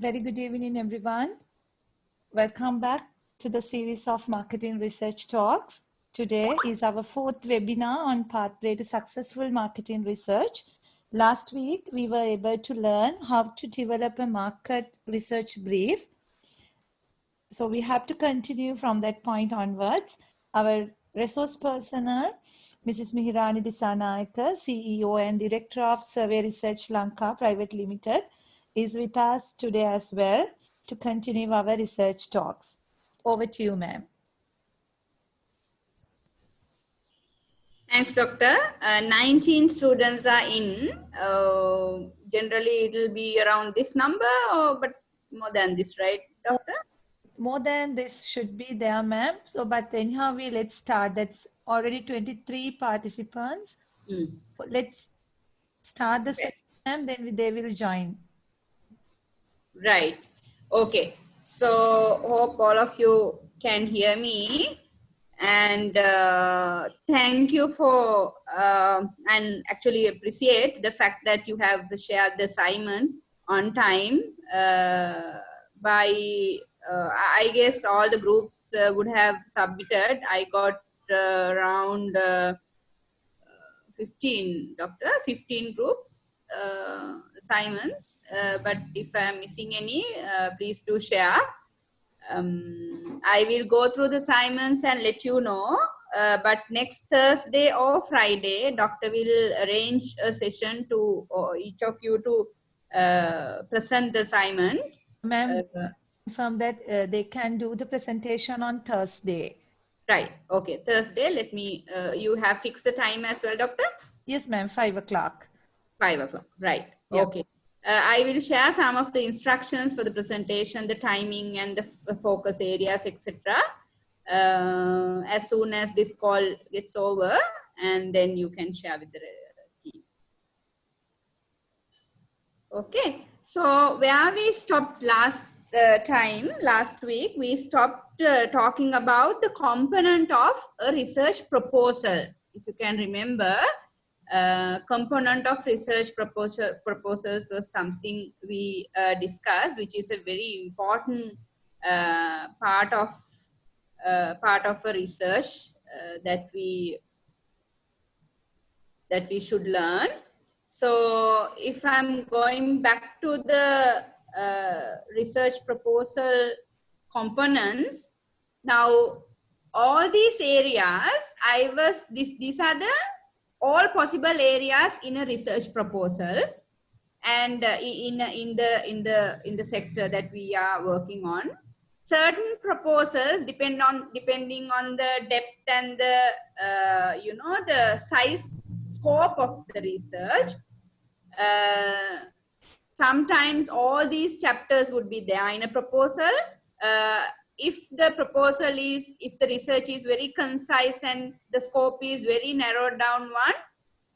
Very good evening, everyone. Welcome back to the series of Marketing Research Talks. Today is our fourth webinar on Pathway to Successful Marketing Research. Last week, we were able to learn how to develop a market research brief. So we have to continue from that point onwards. Our resource personnel, Mrs. Mihirani Disanayake, CEO and Director of Survey Research Lanka Private Limited, is with us today as well to continue our research talks. Over to you, ma'am. Thanks, Doctor. 19 students are in. Generally, it will be around this number, but more than this, right, Doctor? More than this should be there, ma'am. So, but anyhow, let's start. That's already 23 participants. Let's start the session, ma'am, then they will join. Right. Okay. So, hope all of you can hear me. And thank you for, and actually appreciate the fact that you have shared the assignment on time. I guess all the groups would have submitted. I got around 15, Doctor, 15 groups assignments. But if I'm missing any, please do share. I will go through the assignments and let you know. But next Thursday or Friday, Doctor will arrange a session to each of you to present the assignment. Ma'am, confirm that they can do the presentation on Thursday. Right. Okay. Thursday. Let me. You have fixed the time as well, Doctor? Yes, ma'am. 5 o'clock. 5 o'clock. Right. Yeah. Okay. I will share some of the instructions for the presentation, the timing and the focus areas, etc. As soon as this call gets over, and then you can share with the team. Okay. So where we stopped last week, we stopped talking about the component of a research proposal. If you can remember, component of research proposals was something we discussed, which is a very important part of a research that we should learn. So if I'm going back to the research proposal components, now all these areas, these are the all possible areas in a research proposal, and in the sector that we are working on. Certain proposals depending on the depth and the the size scope of the research. Sometimes all these chapters would be there in a proposal. If the research is very concise and the scope is very narrowed down one,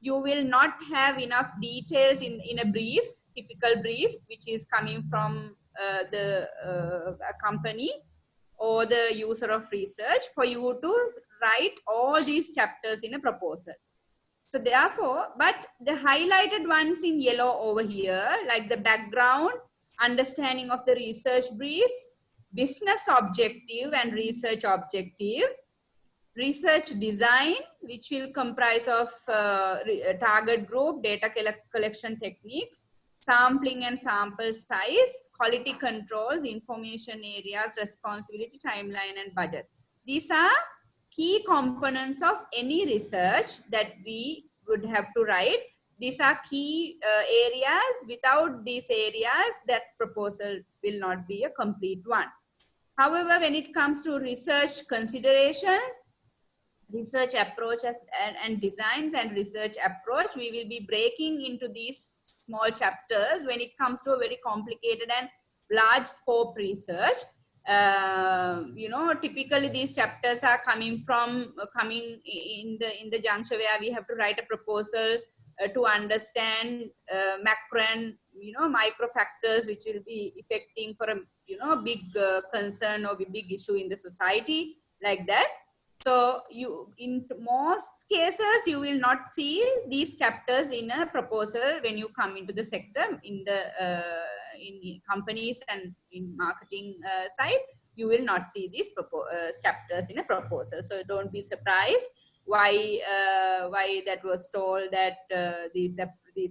you will not have enough details in a brief, typical brief, which is coming from the company or the user of research, for you to write all these chapters in a proposal. So therefore, but the highlighted ones in yellow over here, like the background, understanding of the research brief, business objective and research objective, research design, which will comprise of target group, data collection techniques, sampling and sample size, quality controls, information areas, responsibility, timeline, and budget. These are key components of any research that we would have to write. These are key areas. Without these areas, that proposal will not be a complete one. However, when it comes to research considerations, research approaches and designs and research approach, we will be breaking into these small chapters when it comes to a very complicated and large scope research. Typically these chapters are coming in the juncture where we have to write a proposal to understand macro and micro factors which will be affecting for a big concern or big issue in the society, like that. So in most cases, you will not see these chapters in a proposal when you come into the sector, in in companies and in marketing side, you will not see these chapters in a proposal. So don't be surprised why that was told that these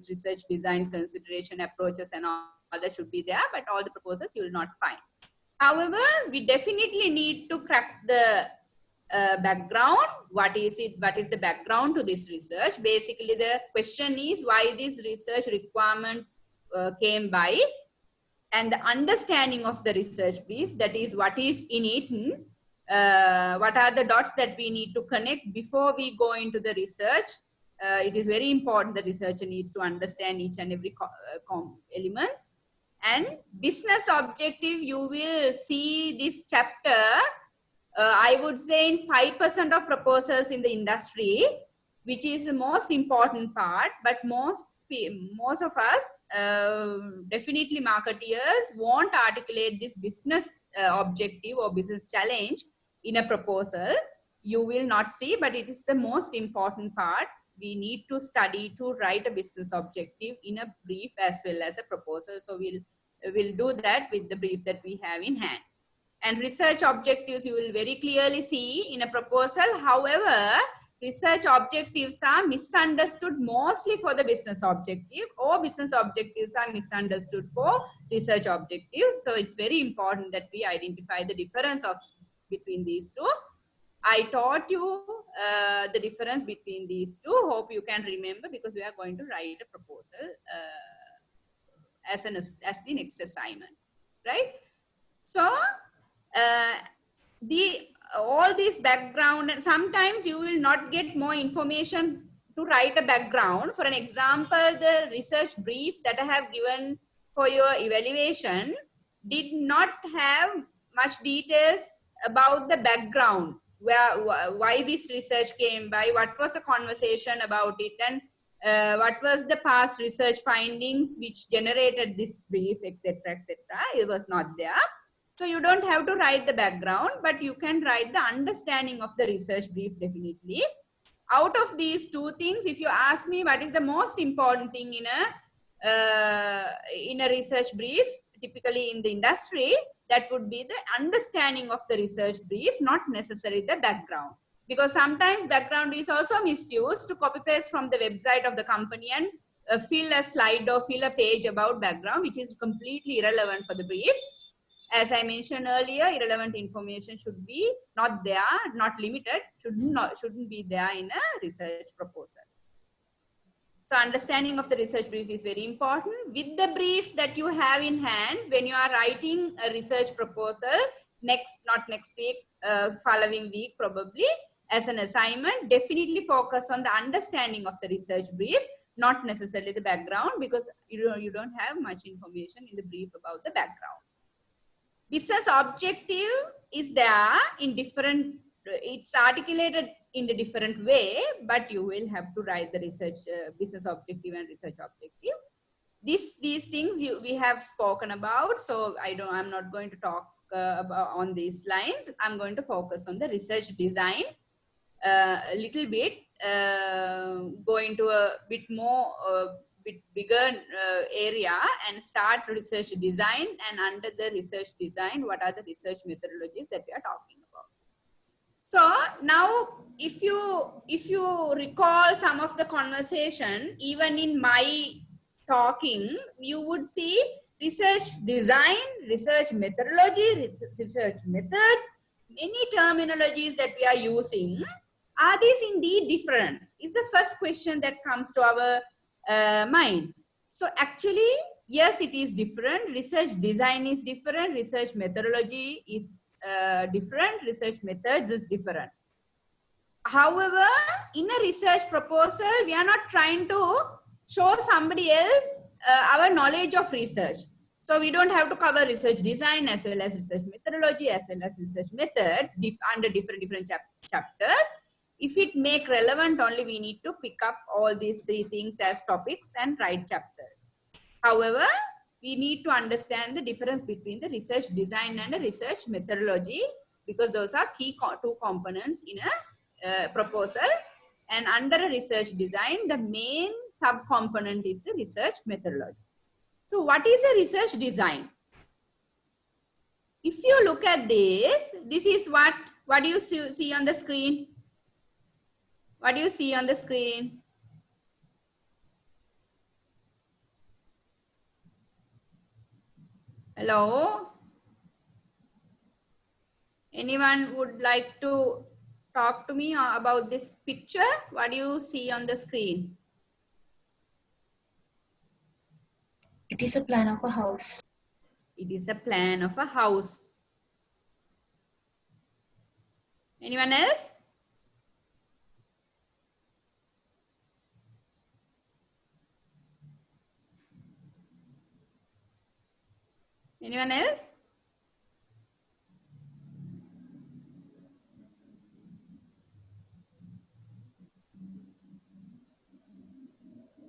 research design consideration approaches and all that should be there, but all the proposals you will not find. However, we definitely need to crack the background. What is it? What is the background to this research? Basically, the question is why this research requirement came by, and the understanding of the research brief, that is what is in it, what are the dots that we need to connect before we go into the research. It is very important the researcher needs to understand each and every elements. And business objective, you will see this chapter, I would say in 5% of proposals in the industry, which is the most important part. But most of us, definitely marketeers, won't articulate this business objective or business challenge in a proposal. You will not see, but it is the most important part. We need to study to write a business objective in a brief as well as a proposal. So we'll do that with the brief that we have in hand. And research objectives you will very clearly see in a proposal. However, research objectives are misunderstood mostly for the business objective, or business objectives are misunderstood for research objectives. So it's very important that we identify the difference between these two. I taught you the difference between these two. Hope you can remember, because we are going to write a proposal as the next assignment, right? So all this background, and sometimes you will not get more information to write a background. For an example, the research brief that I have given for your evaluation did not have much details about the background, why this research came by, what was the conversation about it, and what was the past research findings which generated this brief, etc., etc. It was not there. So you don't have to write the background, but you can write the understanding of the research brief definitely. Out of these two things, if you ask me what is the most important thing in a research brief, typically in the industry, that would be the understanding of the research brief, not necessarily the background. Because sometimes background is also misused to copy paste from the website of the company and fill a slide or fill a page about background, which is completely irrelevant for the brief. As I mentioned earlier, irrelevant information should be not there, not limited, shouldn't be there in a research proposal. So understanding of the research brief is very important. With the brief that you have in hand, when you are writing a research proposal, not next week, following week probably, as an assignment, definitely focus on the understanding of the research brief, not necessarily the background, because you don't have much information in the brief about the background. Business objective is there in different, it's articulated in a different way, but you will have to write the research business objective and research objective. These things we have spoken about, so I'm not going to talk about on these lines. I'm going to focus on the research design a little bit, go into a bit more bit bigger area and start research design. And under the research design, what are the research methodologies that we are talking about? So now, if you recall some of the conversation, even in my talking, you would see research design, research methodology, research methods, many terminologies that we are using. Are these indeed different? Is the first question that comes to our mind. So actually, yes, it is different. Research design is different. Research methodology is different. Research methods is different. However, in a research proposal, we are not trying to show somebody else our knowledge of research. So we don't have to cover research design as well as research methodology as well as research methods under different chapters. If it make relevant, only we need to pick up all these three things as topics and write chapters. However, we need to understand the difference between the research design and the research methodology, because those are key two components in a proposal. And under a research design, the main subcomponent is the research methodology. So what is a research design? If you look at this is what do you see on the screen? What do you see on the screen? Hello? Anyone would like to talk to me about this picture? What do you see on the screen? It is a plan of a house. It is a plan of a house. Anyone else? Anyone else?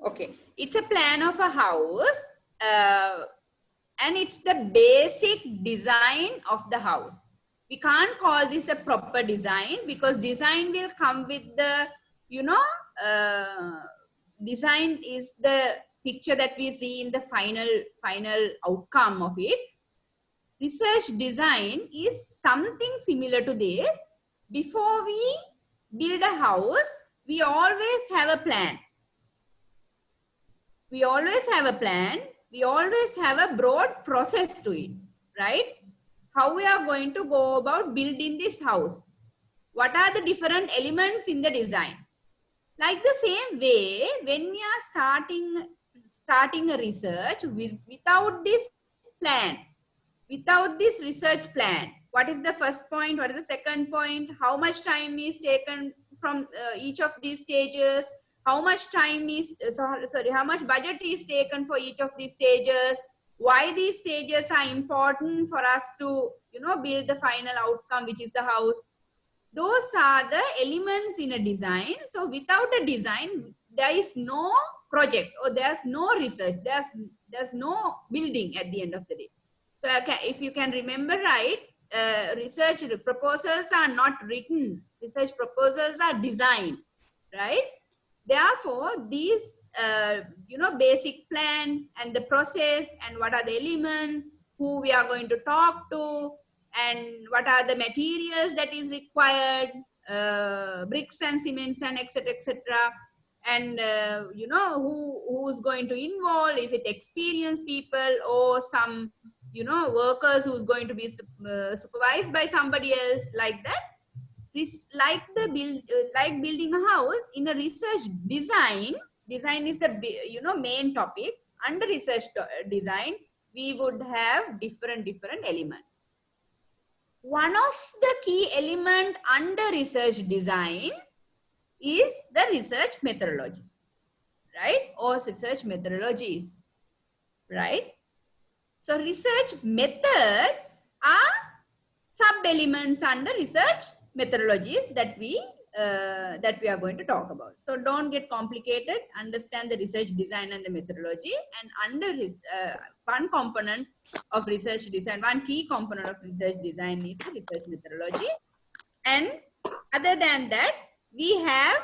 Okay, it's a plan of a house and it's the basic design of the house. We can't call this a proper design because design will come with the, you know, design is the picture that we see in the final outcome of it. Research design is something similar to this. Before we build a house, we always have a plan. We always have a plan. We always have a broad process to it, right? How we are going to go about building this house. What are the different elements in the design? Like the same way, when we are starting a research without this plan, without this research plan, what is the first point? What is the second point? How much time is taken from each of these stages? How much time is, how much budget is taken for each of these stages? Why these stages are important for us to, you know, build the final outcome, which is the house. Those are the elements in a design. So without a design, there is no project or there's no research. There's no building at the end of the day. So if you can remember right, research proposals are not written. Research proposals are designed, right? Therefore, these, you know, basic plan and the process and what are the elements, who we are going to talk to, and what are the materials that is required, bricks and cements and etc. And you know, who's going to involve? Is it experienced people or some, you know, workers who's going to be supervised by somebody else, like that? Like building a house in a research design is the, you know, main topic. Under research design, we would have different elements. One of the key element under research design is the research methodology, right? Or research methodologies, right? So research methods are sub-elements under research methodologies that we are going to talk about. So don't get complicated. Understand the research design and the methodology. And under his one component of research design, one key component of research design is the research methodology. And other than that, we have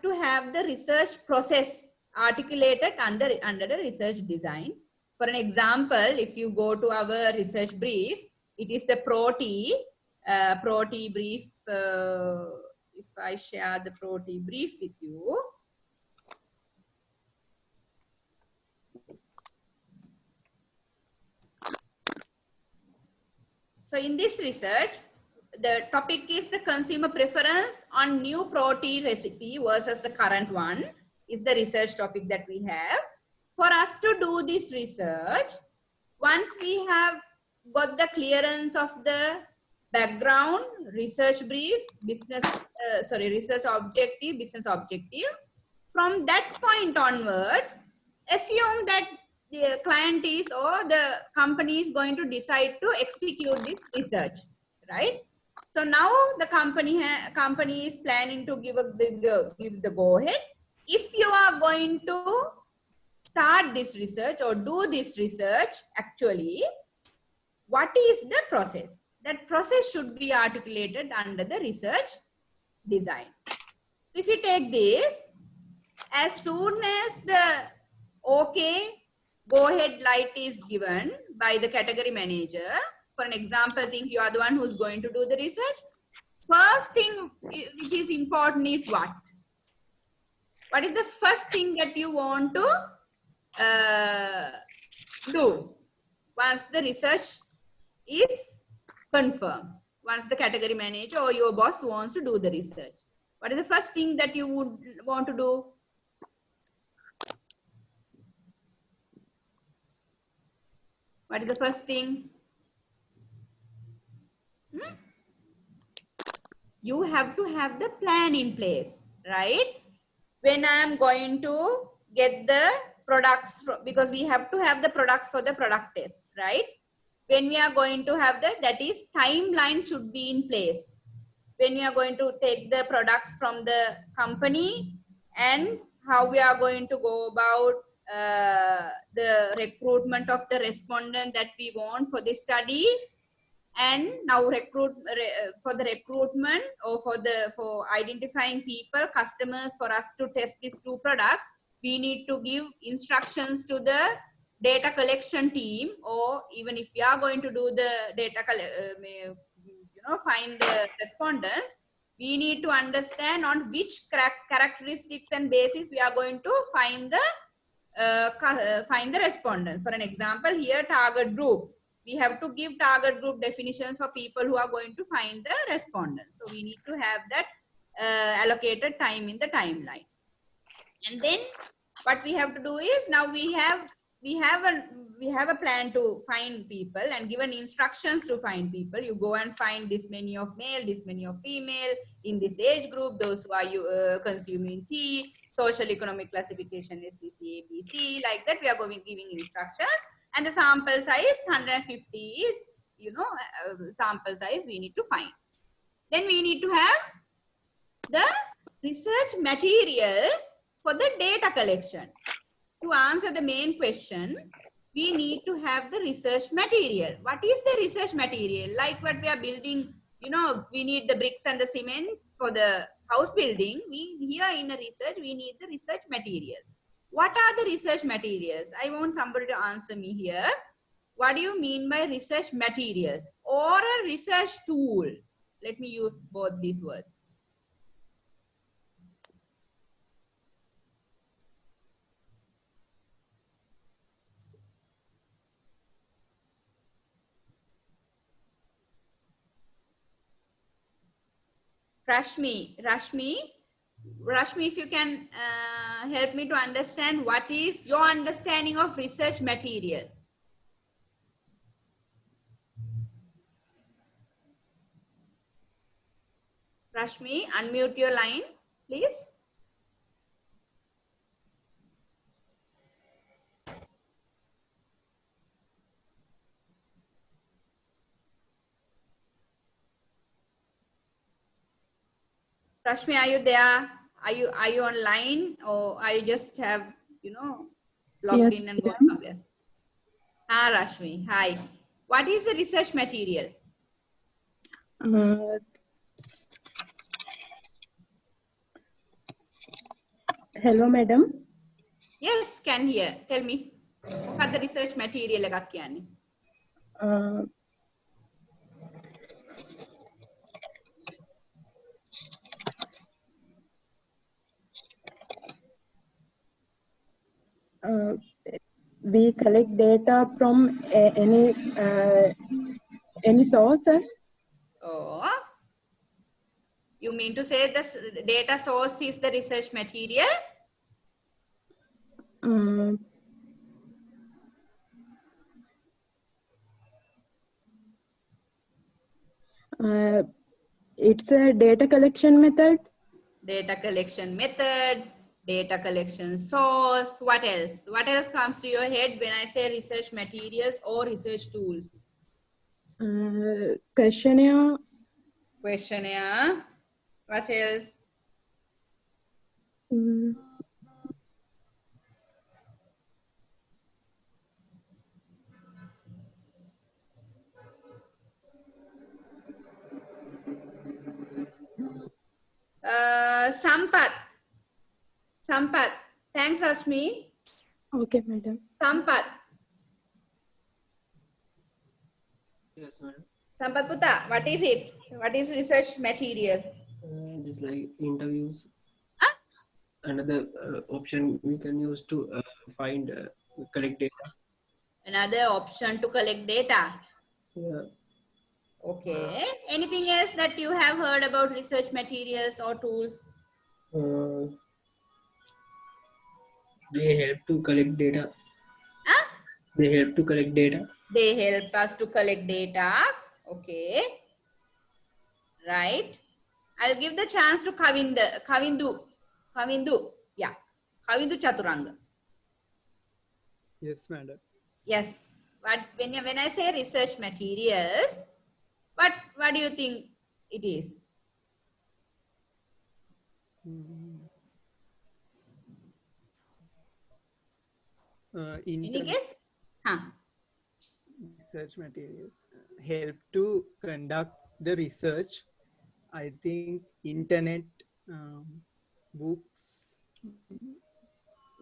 to have the research process articulated under the research design. For an example, if you go to our research brief, it is the ProT brief. If I share the ProT brief with you. So in this research, the topic is the consumer preference on new ProT recipe versus the current one is the research topic that we have. For us to do this research, once we have got the clearance of the background, research brief, research objective, business objective, from that point onwards, assume that the client is or the company is going to decide to execute this research, right? So now the company is planning to give the go ahead. If you are going to start this research or do this research, actually, what is the process? That process should be articulated under the research design. So if you take this, as soon as the okay, go ahead light is given by the category manager, for an example, think you are the one who's going to do the research. First thing which is important is what? What is the first thing that you want to do once the research is confirmed? Once the category manager or your boss wants to do the research, what is the first thing that you would want to do? What is the first thing? You have to have the plan in place, right? When I am going to get the products, because we have to have the products for the product test, right? When we are going to have that is timeline should be in place. When we are going to take the products from the company and how we are going to go about the recruitment of the respondent that we want for this study, and now for the recruitment or for identifying people, customers for us to test these two products, we need to give instructions to the data collection team, or even if we are going to do the find the respondents, we need to understand on which characteristics and basis we are going to find the respondents. For an example, here target group, we have to give target group definitions for people who are going to find the respondents. So we need to have that allocated time in the timeline. And then what we have to do is, now we have a plan to find people and given instructions to find people. You go and find this many of male, this many of female in this age group, those who are consuming tea, social economic classification SCC, ABC, like that. We are going giving instructions, and the sample size 150 is sample size we need to find. Then we need to have the research material for the data collection. To answer the main question, we need to have the research material. What is the research material? Like what we are building, we need the bricks and the cements for the house building. Here in a research, we need the research materials. What are the research materials? I want somebody to answer me here. What do you mean by research materials or a research tool? Let me use both these words. Rashmi, if you can help me to understand, what is your understanding of research material? Rashmi, unmute your line, please. Rashmi, are you there? Are you online, or are you just have logged in and gone somewhere? Ah, Rashmi, hi. What is the research material? Hello, madam. Yes, can hear. Tell me. What the research material එකක් කියන්නේ? We collect data from any sources. Oh, you mean to say the data source is the research material? It's a data collection method. Data collection method, data collection source. What else? What else comes to your head when I say research materials or research tools? Questionnaire. Questionnaire. What else? Sampath, Thanks, Ashmi. Okay, madam. Sampath. Yes, madam. Sampath Putta, what is it? What is research material? Just like interviews. Huh? Another option we can use to find, collect data. Another option to collect data. Yeah. Okay. Anything else that you have heard about research materials or tools? They help to collect data. Huh? They help to collect data. They help us to collect data. Okay. Right. I'll give the chance to Kavindu. Yeah. Kavindu Chaturanga. Yes, madam. Yes. But when I say research materials, what do you think it is? Any Internet guess? Huh. research materials help to conduct the research. I think internet, books.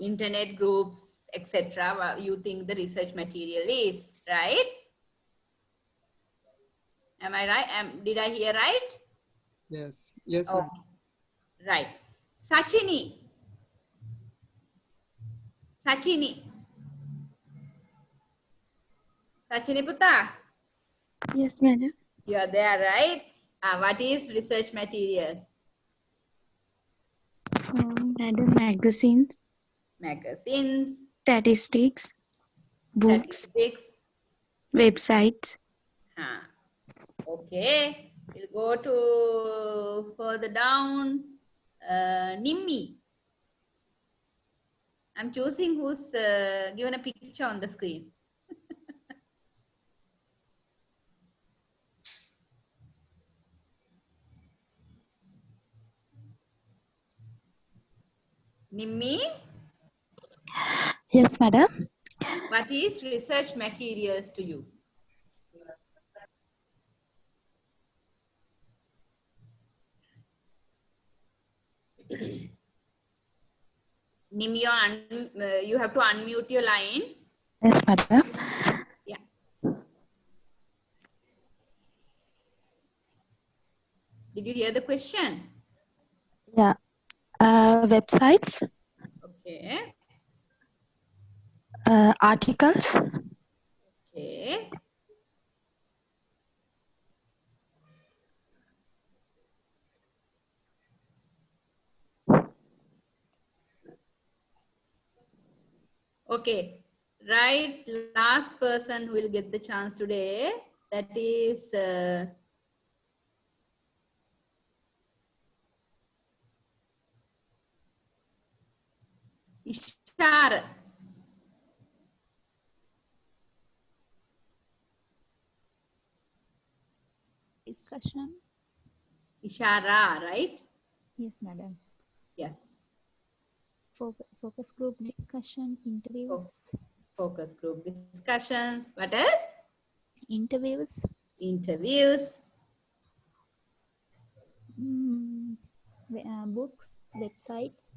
Internet groups, etc. You think the research material is, right? Am I right? Did I hear right? Yes, yes, Oh, madam. right. Sachini. Sachini Putta, Yes, madam. you are there, right? What is research materials? Madam, magazines, Magazines, statistics, books, statistics. websites. Okay, we'll go to further down. Nimmi. I'm choosing who's given a picture on the screen. Nimmi, Yes, madam. what is research materials to you? Nimmi, you have to unmute your line. Yes, madam. Yeah. Did you hear the question? Yeah. Websites, Okay. articles, Okay. Okay. Right. Last person who will get the chance today. That is Ishar. Discussion. Ishara, right? Yes, madam. Yes. Focus group discussion, interviews. Focus group discussions. What else? Interviews. Interviews. Books, websites.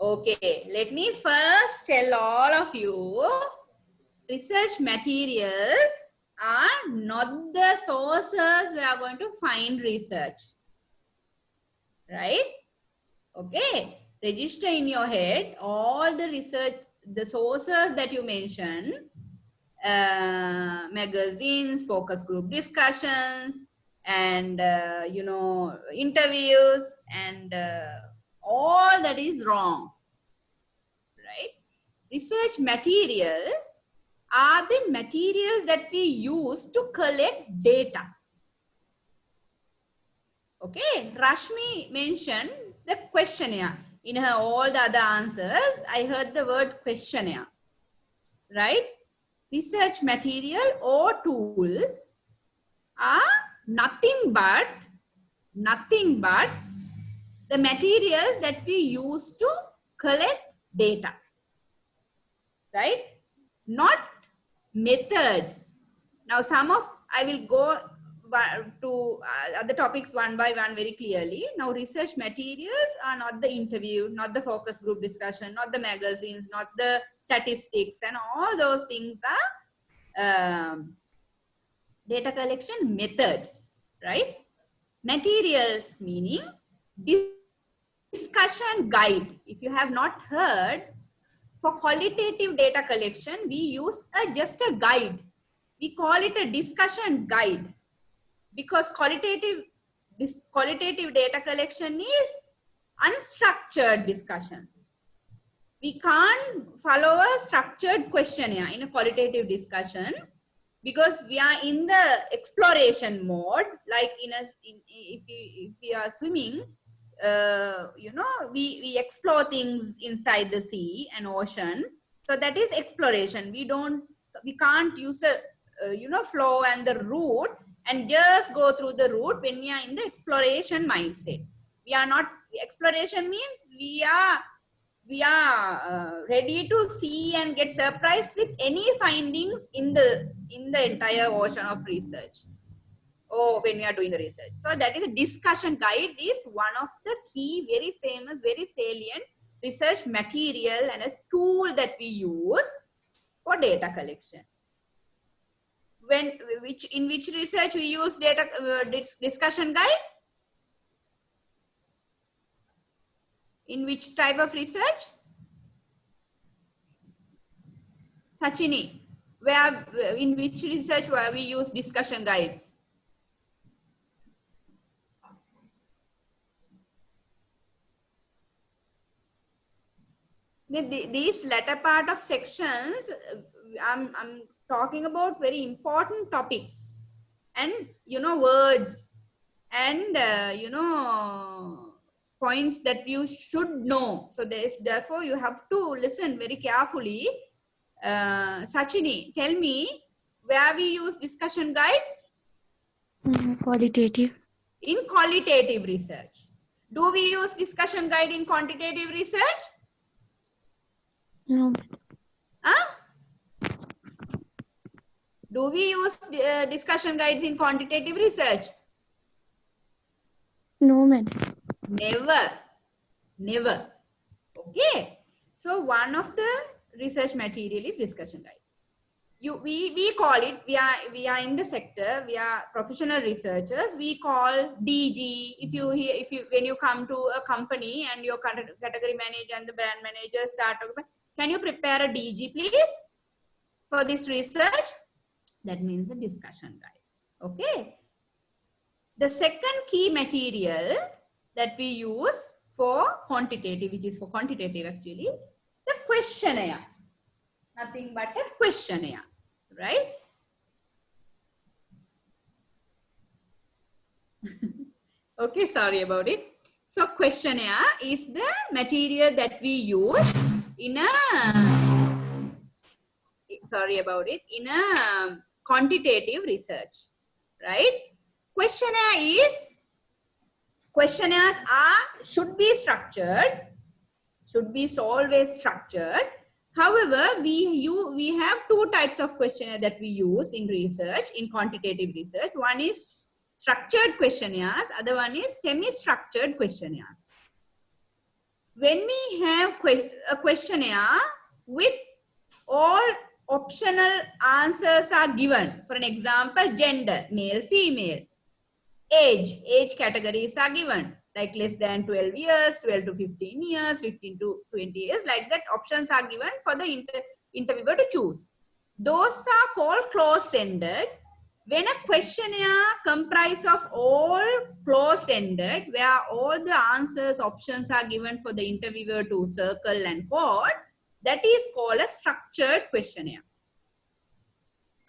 Okay. Let me first tell all of you, research materials are not the sources we are going to find research. Right? Okay. Register in your head all the research, the sources that you mentioned, magazines, focus group discussions, and interviews, and all that is wrong. Right? Research materials are the materials that we use to collect data. Okay, Rashmi mentioned the questionnaire. In her all the other answers, I heard the word questionnaire. Right? Research material or tools are nothing but the materials that we use to collect data. Right? Not methods. Now I will go other topics one by one very clearly. Now, research materials are not the interview, not the focus group discussion, not the magazines, not the statistics, and all those things are data collection methods, right? Materials meaning discussion guide. If you have not heard, for qualitative data collection, we use just a guide. We call it a discussion guide, because qualitative data collection is unstructured discussions. We can't follow a structured questionnaire in a qualitative discussion, because we are in the exploration mode. Like if you are swimming, you know, we explore things inside the sea and ocean. So that is exploration. We can't use a flow and the route and just go through the route when we are in the exploration mindset. We are not. Exploration means we are ready to see and get surprised with any findings in the entire ocean of research, or when we are doing the research. So that is a discussion guide, is one of the key, very famous, very salient research material and a tool that we use for data collection. In which research we use discussion guide? In which type of research? Sachini, in which research where we use discussion guides? These latter part of sections, I'm talking about very important topics and words and points that you should know. So therefore you have to listen very carefully. Sachini, tell me where we use discussion guides? Qualitative. In qualitative research. Do we use discussion guide in quantitative research? No. Huh? Do we use discussion guides in quantitative research? No, madam. Never. Okay. So one of the research material is discussion guide. We call it, we are in the sector, we are professional researchers, we call DG. When you come to a company and your category manager and the brand manager start talking, can you prepare a DG please for this research? That means a discussion guide. Okay. The second key material that we use for quantitative, which is for quantitative actually, the questionnaire. Nothing but a questionnaire, right? Okay, sorry about it. So questionnaire is the material that we use in a quantitative research, right? Questionnaires should be structured, should be always structured. However, we have two types of questionnaire that we use in research, in quantitative research. One is structured questionnaires, other one is semi-structured questionnaires. When we have a questionnaire with all optional answers are given, for an example, gender, male, female, age categories are given, like less than 12 years, 12 to 15 years, 15 to 20 years, like that options are given for the interviewer to choose. Those are called close-ended. When a questionnaire comprises of all close-ended, where all the answers, options are given for the interviewer to circle and code, that is called a structured questionnaire.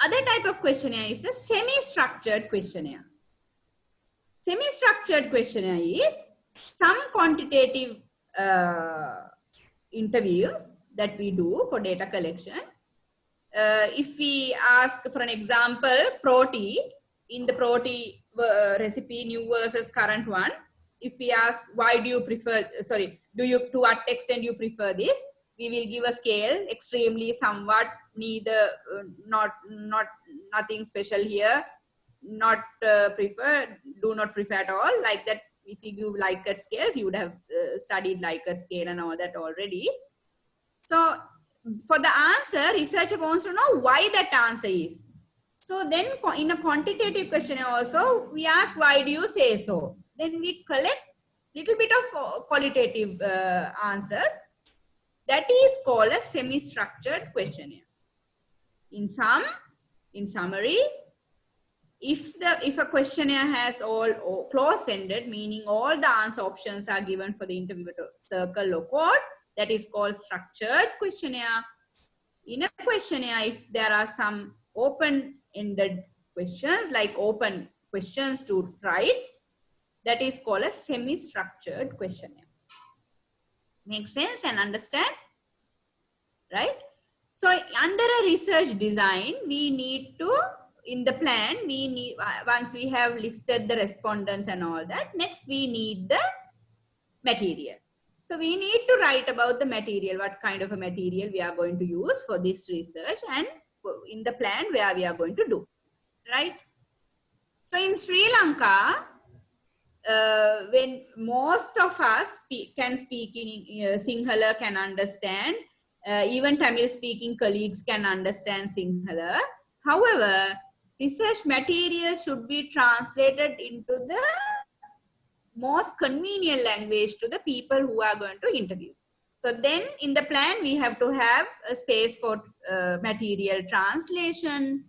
Other type of questionnaire is a semi-structured questionnaire. Semi-structured questionnaire is some quantitative interviews that we do for data collection. If we ask, for an example, ProT, in the ProT recipe, new versus current one, if we ask, why do you prefer, to what extent you prefer this, we will give a scale, extremely, somewhat, neither, nothing special here, do not prefer at all. Like that, if you give Likert scales, you would have studied Likert scale and all that already. So for the answer, researcher wants to know why that answer is. So then in a quantitative questionnaire also, we ask, why do you say so? Then we collect little bit of qualitative answers. That is called a semi-structured questionnaire. In summary, if a questionnaire has all close-ended, meaning all the answer options are given for the interviewer to circle or quote, that is called structured questionnaire. In a questionnaire, if there are some open-ended questions, like open questions to write, that is called a semi-structured questionnaire. Make sense and understand? Right? So under a research design, we need to, in the plan, we need, once we have listed the respondents and all that, next we need the material. So we need to write about the material, what kind of a material we are going to use for this research, and in the plan where we are going to do, right? So in Sri Lanka, when most of us can speak in Sinhala, can understand, even Tamil speaking colleagues can understand Sinhala. However, research material should be translated into the most convenient language to the people who are going to interview. So then in the plan, we have to have a space for material translation,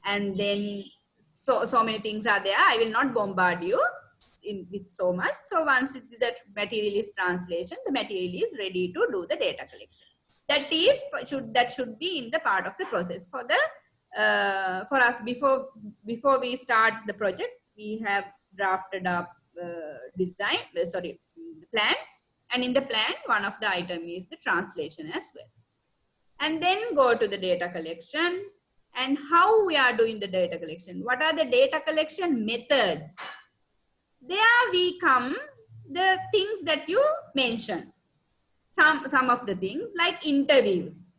and then so many things are there. I will not bombard you with so much. So once that material is translation, the material is ready to do the data collection. That should be in the part of the process. For the for us, before we start the project, we have drafted up plan, and in the plan one of the item is the translation as well. And then go to the data collection, and how we are doing the data collection. What are the data collection methods? There we come the things that you mentioned. Some of the things like interviews.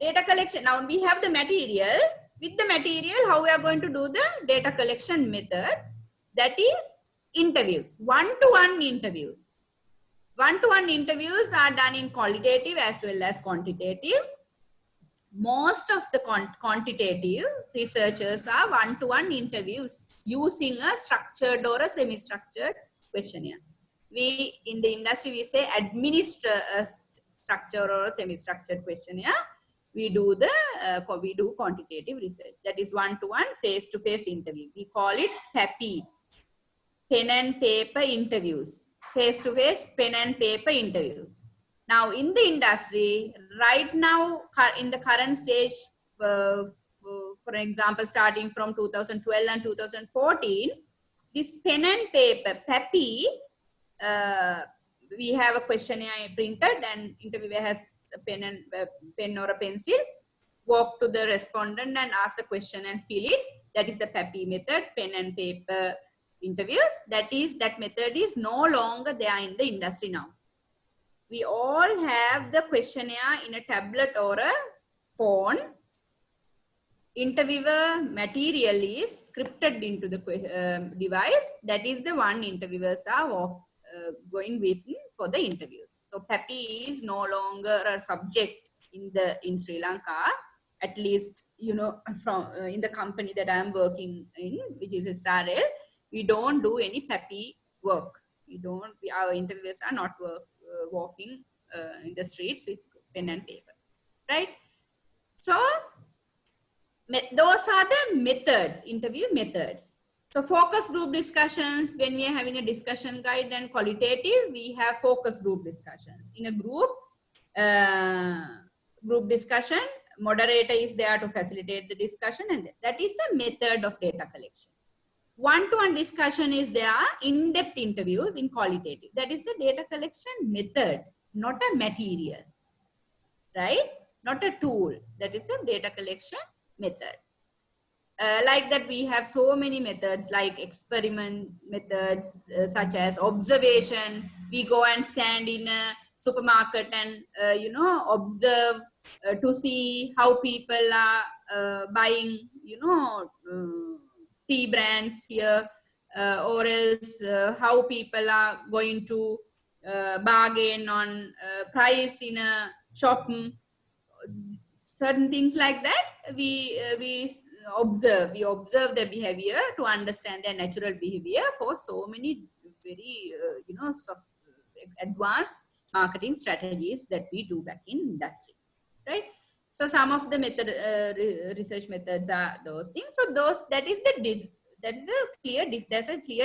Data collection, now we have the material. With the material, how we are going to do the data collection method? That is interviews, one-to-one interviews. One-to-one interviews are done in qualitative as well as quantitative. Most of the quantitative researchers are one-to-one interviews using a structured or a semi-structured questionnaire. We, in the industry, we say administer a structured or a semi-structured questionnaire. We do quantitative research. That is one-to-one, face-to-face interview. We call it PAPI, pen and paper interviews. Face-to-face, pen and paper interviews. Now, in the industry, right now, in the current stage, for example, starting from 2012 and 2014, this pen and paper, PAPI, we have a questionnaire printed, and interviewer has a pen or a pencil, walk to the respondent and ask a question and fill it. That is the PAPI method, pen and paper interviews. That method is no longer there in the industry now. We all have the questionnaire in a tablet or a phone. Interviewer material is scripted into the device. That is the one interviewers are going with for the interviews. So PAPI is no longer a subject in Sri Lanka. At least, from in the company that I am working in, which is SRL, we don't do any PAPI work. Our interviewers are not walking in the streets with pen and paper, right? So those are the methods, interview methods. So focus group discussions, when we are having a discussion guide and qualitative, we have focus group discussions. In a group discussion, moderator is there to facilitate the discussion, and that is a method of data collection. One-to-one discussion is there, in-depth interviews in qualitative. That is a data collection method, not a material, right? Not a tool. That is a data collection method. Like that, we have so many methods like experiment methods, such as observation. We go and stand in a supermarket and, observe to see how people are buying, tea brands here, or else how people are going to bargain on price in a shop. Certain things like that we observe their behavior to understand their natural behavior for so many very advanced marketing strategies that we do back in industry, right? So some of the research methods are those things. So there's a clear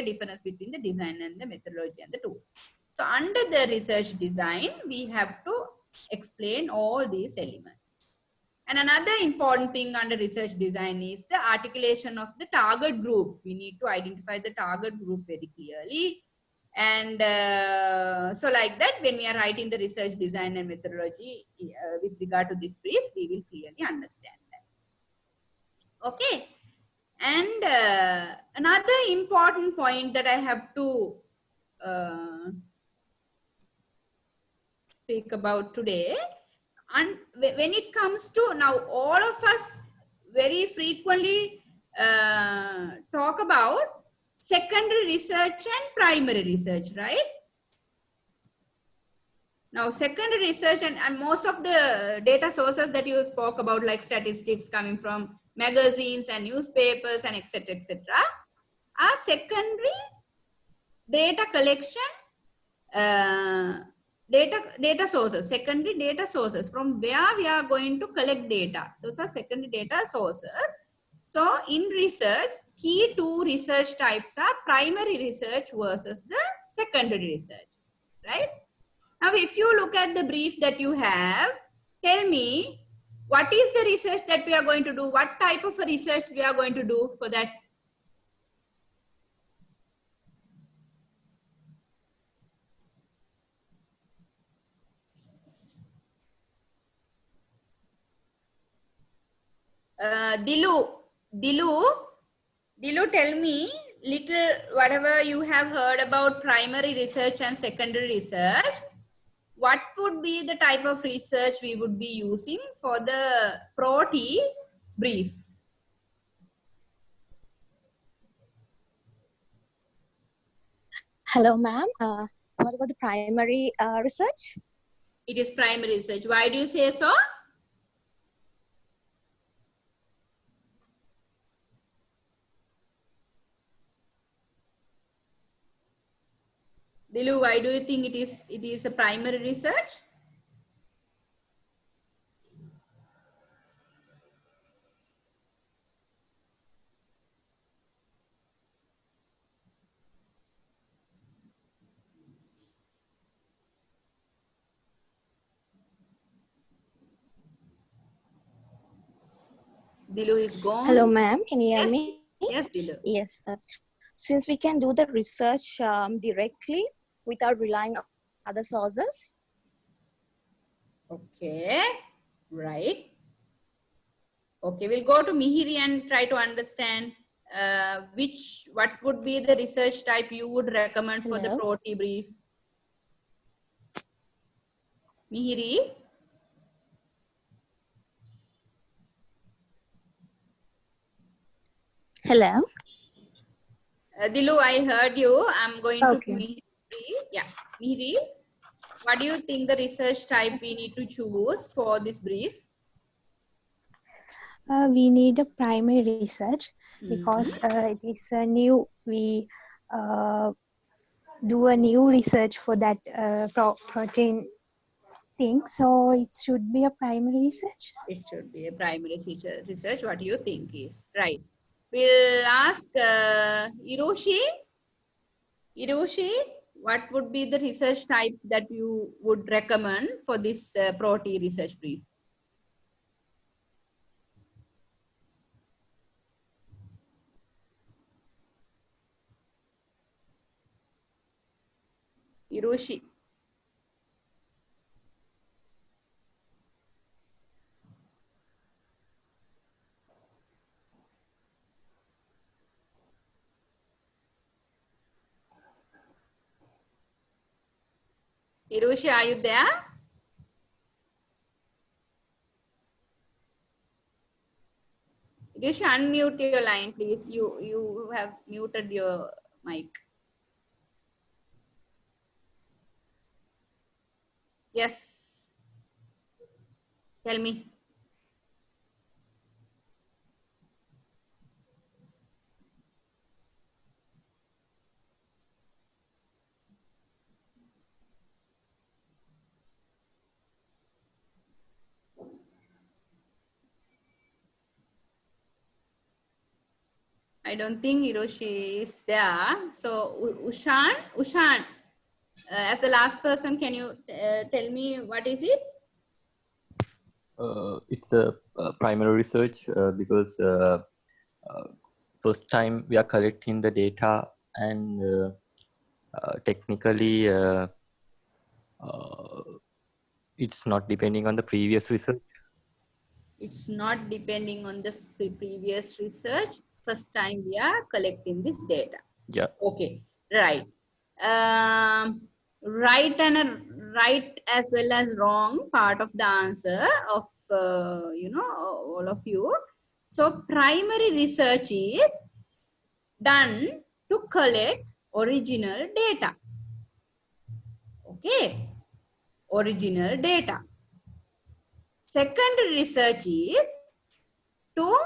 difference between the design and the methodology and the tools. So under the research design, we have to explain all these elements. And another important thing under research design is the articulation of the target group. We need to identify the target group very clearly. And so like that, when we are writing the research design and methodology with regard to this brief, we will clearly understand that. Okay. And another important point that I have to speak about today, and when it comes to now, all of us very frequently talk about secondary research and primary research, right? Now secondary research and most of the data sources that you spoke about, like statistics coming from magazines and newspapers and etc., are secondary data collection data sources, secondary data sources from where we are going to collect data. Those are secondary data sources. So in research, key two research types are primary research versus the secondary research, right? Now, if you look at the brief that you have, tell me, what is the research that we are going to do? What type of a research we are going to do for that? Dilu, tell me little whatever you have heard about primary research and secondary research. What would be the type of research we would be using for the Pro-T brief? Hello, ma'am. What about the primary research? It is primary research. Why do you say so? Dilu, why do you think it is a primary research? Dilu is gone. Hello, ma'am. Can you hear Yes. me? Yes, Dilu. Yes. Since we can do the research directly without relying on other sources. Okay, right. Okay, we'll go to Mihiri and try to understand what would be the research type you would recommend for the Pro-T brief. Mihiri? Hello. Dilu, I heard you. I'm going to Mihiri. Yeah, Mihiri, what do you think the research type we need to choose for this brief? We need a primary research because it is a new, we do a new research for that protein thing. So it should be a primary research. It should be a primary research. What do you think is right? We'll ask Hiroshi. Hiroshi, what would be the research type that you would recommend for this Pro-T research brief? Hiroshi. Hiroshi, are you there? You should unmute your line, please. You have muted your mic. Yes. Tell me. I don't think Hiroshi is there. So Ushan, as the last person, can you tell me what is it? It's a primary research because first time we are collecting the data and technically it's not depending on the previous research. It's not depending on the previous research. First time we are collecting this data. Yeah. Okay, right. Right and a right as well as wrong part of the answer of all of you. So primary research is done to collect original data. Okay, original data. Secondary research is to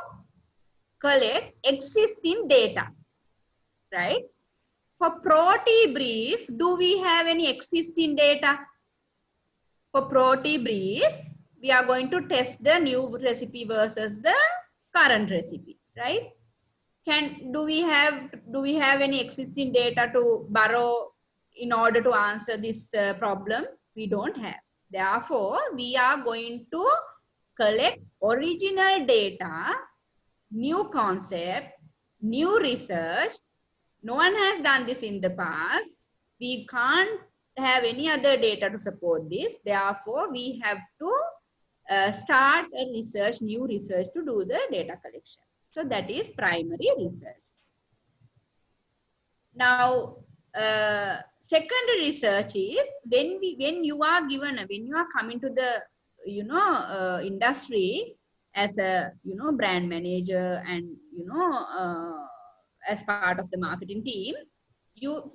collect existing data, right? For Protebrief, do we have any existing data? For Protebrief, we are going to test the new recipe versus the current recipe, right? Do we have any existing data to borrow in order to answer this problem? We don't have. Therefore, we are going to collect original data, new concept, new research. No one has done this in the past. We can't have any other data to support this. Therefore, we have to start a research, new research to do the data collection. So that is primary research. Now, secondary research is when you are coming to the industry as a brand manager and as part of the marketing team,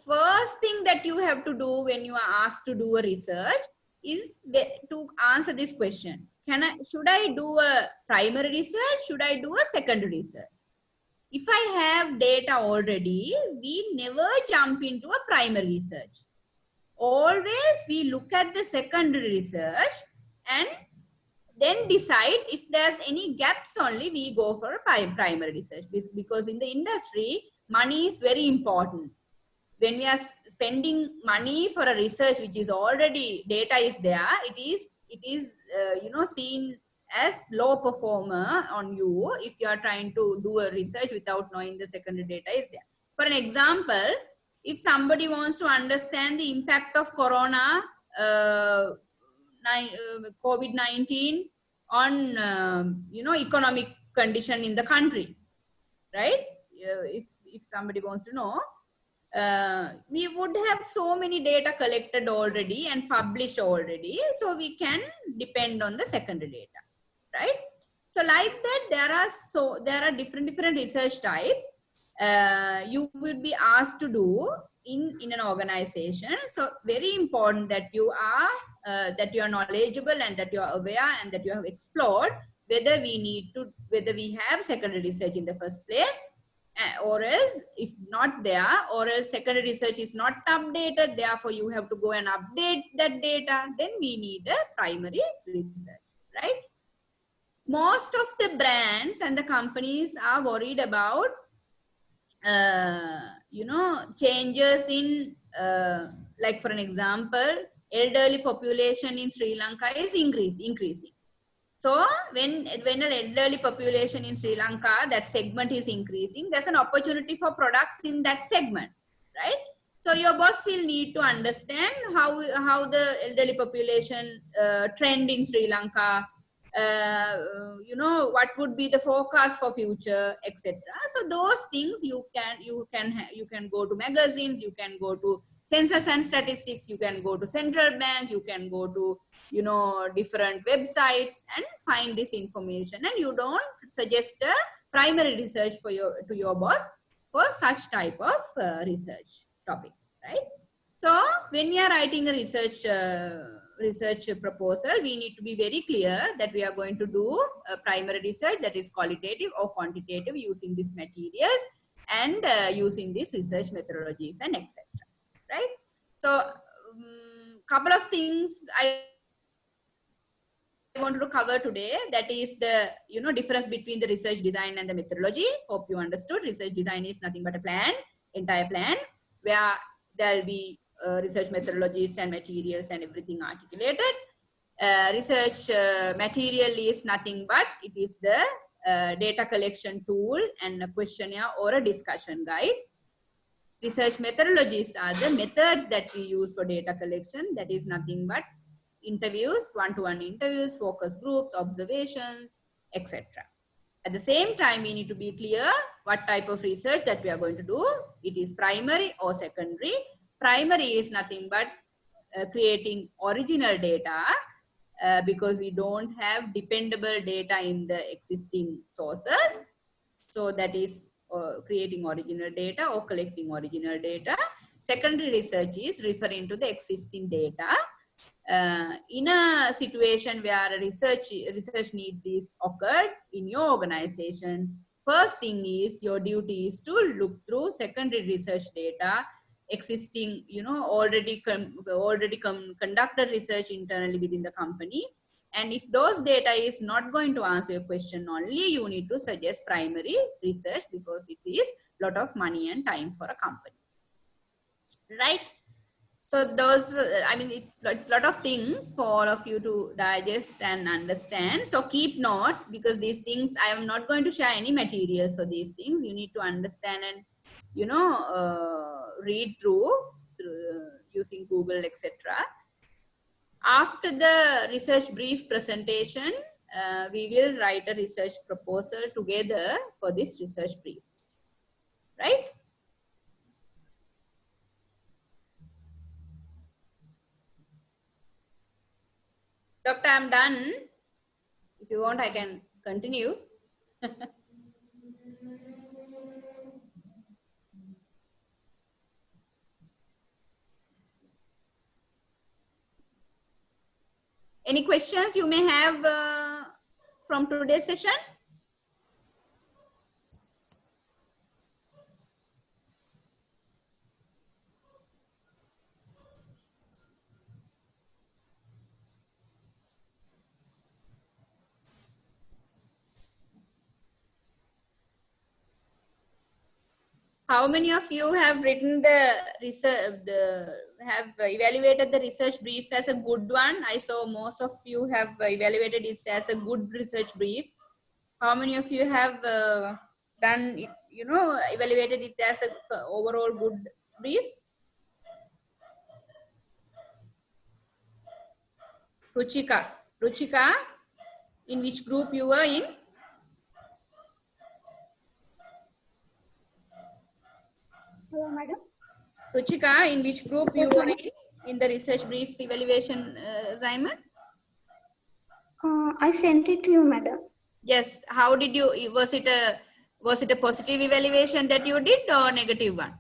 first thing that you have to do when you are asked to do a research is to answer this question. Should I do a primary research? Should I do a secondary research? If I have data already, we never jump into a primary research. Always we look at the secondary research and then decide if there's any gaps only we go for a primary research. Because in the industry, money is very important. When we are spending money for a research which is already data is there, it is seen as low performer on you if you are trying to do a research without knowing the secondary data is there. For an example, if somebody wants to understand the impact of corona, COVID-19 on economic condition in the country, right? If somebody wants to know, we would have so many data collected already and published already, so we can depend on the secondary data, right? So like that, there are different research types you will be asked to do in an organization. So very important that you are knowledgeable and that you are aware and that you have explored whether we have secondary research in the first place, or else if not there, or else secondary research is not updated, therefore you have to go and update that data, then we need a primary research, right? Most of the brands and the companies are worried about changes in like for an example, elderly population in Sri Lanka is increasing. So when an elderly population in Sri Lanka, that segment is increasing, there's an opportunity for products in that segment, right? So your boss will need to understand how the elderly population trend in Sri Lanka, what would be the forecast for future, etc. So those things you can go to magazines, you can go to census and statistics, you can go to central bank, you can go to different websites and find this information, and you don't suggest a primary research for your boss for such type of research topics, right? So when we are writing a research proposal, we need to be very clear that we are going to do a primary research that is qualitative or quantitative using these materials and using these research methodologies and etc. Right? So couple of things I wanted to cover today, that is the difference between the research design and the methodology. Hope you understood. Research design is nothing but a plan, entire plan, where there will be research methodologies and materials and everything articulated. Research material is nothing but it is the data collection tool and a questionnaire or a discussion guide. Research methodologies are the methods that we use for data collection, that is nothing but interviews, one-to-one interviews, focus groups, observations, etc. At the same time, we need to be clear what type of research that we are going to do. It is primary or secondary. Primary is nothing but creating original data because we don't have dependable data in the existing sources. So that is creating original data or collecting original data. Secondary research is referring to the existing data. In a situation where a research need is occurred in your organization, first thing is your duty is to look through secondary research data, existing, already conducted research internally within the company. And if those data is not going to answer your question only, you need to suggest primary research because it is a lot of money and time for a company, right? So those, I mean, it's a lot of things for all of you to digest and understand. So keep notes because these things, I am not going to share any materials for these things. You need to understand and, read through using Google, etc. After the research brief presentation, we will write a research proposal together for this research brief, right? Doctor, I'm done. If you want, I can continue. Any questions you may have from today's session? How many of you have written the research, have evaluated the research brief as a good one? I saw most of you have evaluated it as a good research brief. How many of you have done it, evaluated it as an overall good brief? Ruchika, in which group you were in? Hello, madam. Ruchika, in which group you were in the research brief evaluation assignment? I sent it to you, madam. Yes. How did you? Was it a positive evaluation that you did or negative one?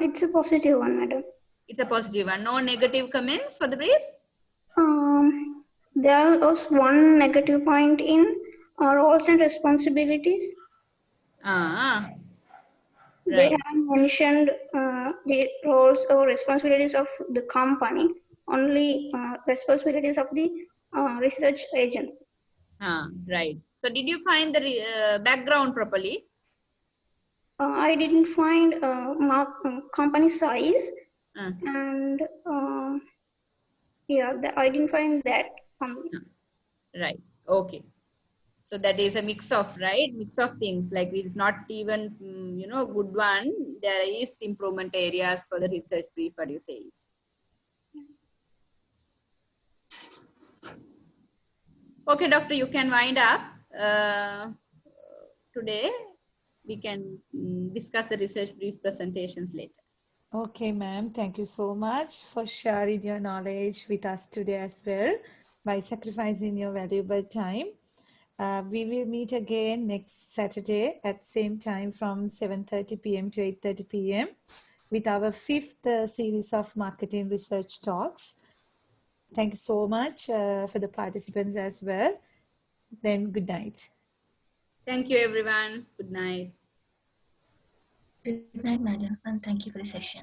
It's a positive one, madam. It's a positive one. No negative comments for the brief? There was one negative point in roles and responsibilities. They have mentioned the roles or responsibilities of the company, only responsibilities of the research agency. Right. So did you find the background properly? I didn't find company size and yeah, I didn't find that. Right. Okay. So that is a mix of, right? Mix of things, like it's not even, good one. There is improvement areas for the research brief, what you say is. Okay, doctor, you can wind up. Today, we can discuss the research brief presentations later. Okay, ma'am. Thank you so much for sharing your knowledge with us today as well by sacrificing your valuable time. We will meet again next Saturday at same time from 7:30 p.m. to 8:30 p.m. with our fifth series of marketing research talks. Thank you so much for the participants as well. Then good night. Thank you, everyone. Good night. Good night, madam, and thank you for the session.